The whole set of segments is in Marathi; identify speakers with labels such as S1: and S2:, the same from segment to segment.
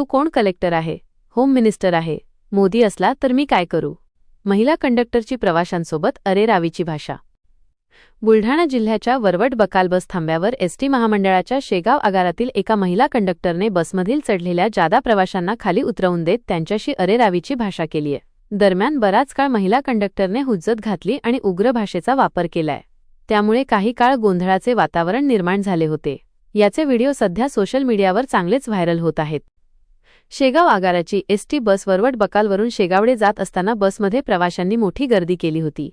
S1: कोण कलेक्टर आहे, होम मिनिस्टर आहे, मोदी असला तर मी काय करू? महिला कंडक्टरची प्रवाशांसोबत अरेरावीची भाषा। बुलढाणा जिल्ह्याच्या वरवट बकाल बस थांब्यावर एसटी महामंडळाच्या शेगाव आगारातील एका महिला कंडक्टरने बसमधील चढलेल्या जादा प्रवाशांना खाली उतरवून देत त्यांच्याशी अरेरावीची भाषा केलीय। दरम्यान बराच काळ महिला कंडक्टरने हुज्जत घातली आणि उग्र भाषेचा वापर केलाय। त्यामुळे काही काळ गोंधळाचे वातावरण निर्माण झाले होते। याचे व्हिडिओ सध्या सोशल मीडियावर चांगलेच व्हायरल होत आहेत। शेगाव आगाराची एसटी बस वरवट बकालवरून शेगावडे जात असताना बसमध्ये प्रवाशांनी मोठी गर्दी केली होती।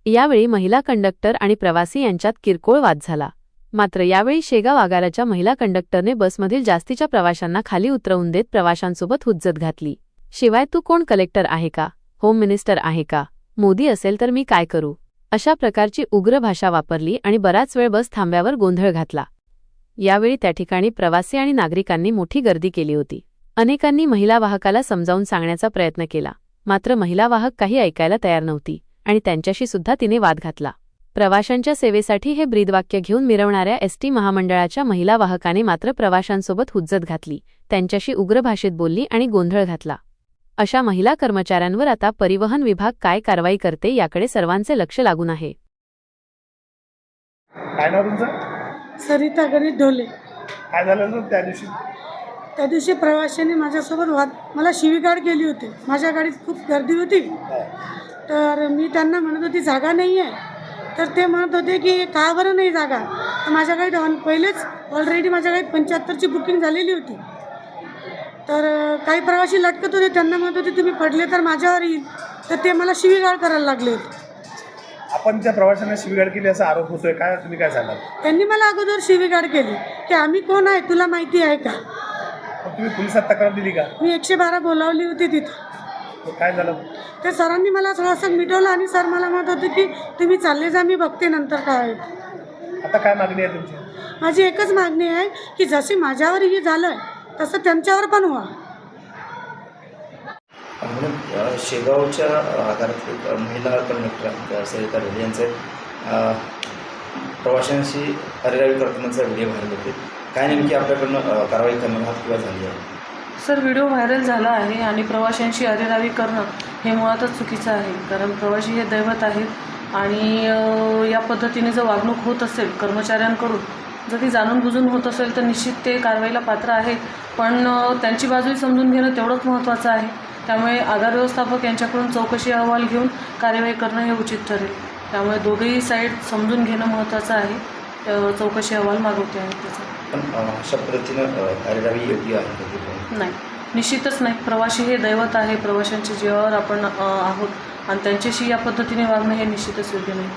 S1: यावेळी महिला कंडक्टर आणि प्रवासी यांच्यात किरकोळ वाद झाला। मात्र यावेळी शेगाव आगाराच्या महिला कंडक्टरने बसमधील जास्तीच्या प्रवाशांना खाली उतरवून देत प्रवाशांसोबत हुज्जत घातली। शिवाय तू कोण कलेक्टर आहे का, होम मिनिस्टर आहे का, मोदी असेल तर मी काय करू, अशा प्रकारची उग्र भाषा वापरली आणि बराच वेळ बस थांब्यावर गोंधळ घातला। यावेळी त्या ठिकाणी प्रवासी आणि नागरिकांनी मोठी गर्दी केली होती। अनेकांनी महिला वाहकाला समजावून सांगण्याचा प्रयत्न केला, मात्र महिला वाहक काही ऐकायला तयार नव्हती आणि त्यांच्याशी सुद्धा तिने वाद घातला। प्रवाशांच्या सेवेसाठी हे ब्रीदवाक्य घेऊन मिरवणाऱ्या एसटी महामंडळाच्या महिला वाहकाने मात्र प्रवाशांसोबत हुज्जत घातली, त्यांच्याशी उग्र भाषेत बोलली आणि गोंधळ घातला। अशा महिला कर्मचाऱ्यांवर आता परिवहन विभाग काय कारवाई करते याकडे सर्वांचे लक्ष लागून आहे।
S2: काय नाव तुमचं?
S3: सरिता गणेश ढोले।
S2: काय झालं ना त्या दिवशी?
S3: त्या दिवशी प्रवाशांनी माझ्यासोबत मला शिवीगाळ केली होती। माझ्या गाडीत खूप गर्दी होती, तर मी त्यांना म्हणत होती जागा नाही आहे, तर ते म्हणत होते की का बरं नाही जागा। तर माझ्या गाडीत पहिलेच ऑलरेडी माझ्या गाडीत 75ची बुकिंग झालेली होती। तर काही प्रवासी लटकत होते, त्यांना म्हणत होते तुम्ही पडले तर माझ्यावर येईल, तर ते मला शिवीगाळ करायला लागले होते।
S2: आपण त्या प्रवाशांना शिवीगाळ केली असा आरोप होतोय, काय तुम्ही काय सांगाल?
S3: त्यांनी मला अगोदर शिवीगाळ केली की आम्ही कोण आहे तुला माहिती आहे का।
S2: तुम्ही पोलिसात तक्रार दिली का?
S3: मी 112 बोलावली होती तिथं।
S2: काय झालं?
S3: त्या सरांनी मला थोडंसं मिटवलं आणि सर मला म्हणत होते की तुम्ही चालले जा, मी बघते नंतर काय।
S2: आता काय मागणी आहे तुमची?
S3: माझी एकच मागणी आहे की जसे माझ्यावर हे झालं तसं त्यांच्यावर पण व्हा।
S4: म्हणून शेगावच्या आगारातील महिला कंडक्टर सरिता ढोले यांचे प्रवाशांशी अरेरावी करतानाचा व्हिडिओ व्हायरल होते। काय नेमकी आपल्याकडनं कारवाई करण्यात किंवा झाली आहे?
S5: सर, व्हिडिओ व्हायरल झाला आहे आणि प्रवाशांशी अरेरावी करणं हे मुळातच चुकीचं आहे, कारण प्रवासी हे दैवत आहेत आणि या पद्धतीने जर वागणूक होत असेल कर्मचाऱ्यांकडून, जर ती जाणून बुजून होत असेल तर निश्चित ते कारवाईला पात्र आहेत, पण त्यांची बाजूही समजून घेणं तेवढंच महत्त्वाचं आहे। त्यामुळे आगार व्यवस्थापक यांच्याकडून चौकशी अहवाल घेऊन कार्यवाही करणं हे उचित ठरेल। त्यामुळे दोघेही साईड समजून घेणं महत्त्वाचं आहे। चौकशी अहवाल मागवते आहे त्याचा।
S4: पण अशा पद्धतीनं अरेरावी योग्य आहे?
S5: नाही, निश्चितच नाही। प्रवासी हे दैवत आहे, प्रवाशांच्या जीवावर आपण आहोत आणि त्यांच्याशी या पद्धतीने वागणं हे निश्चितच योग्य नाही।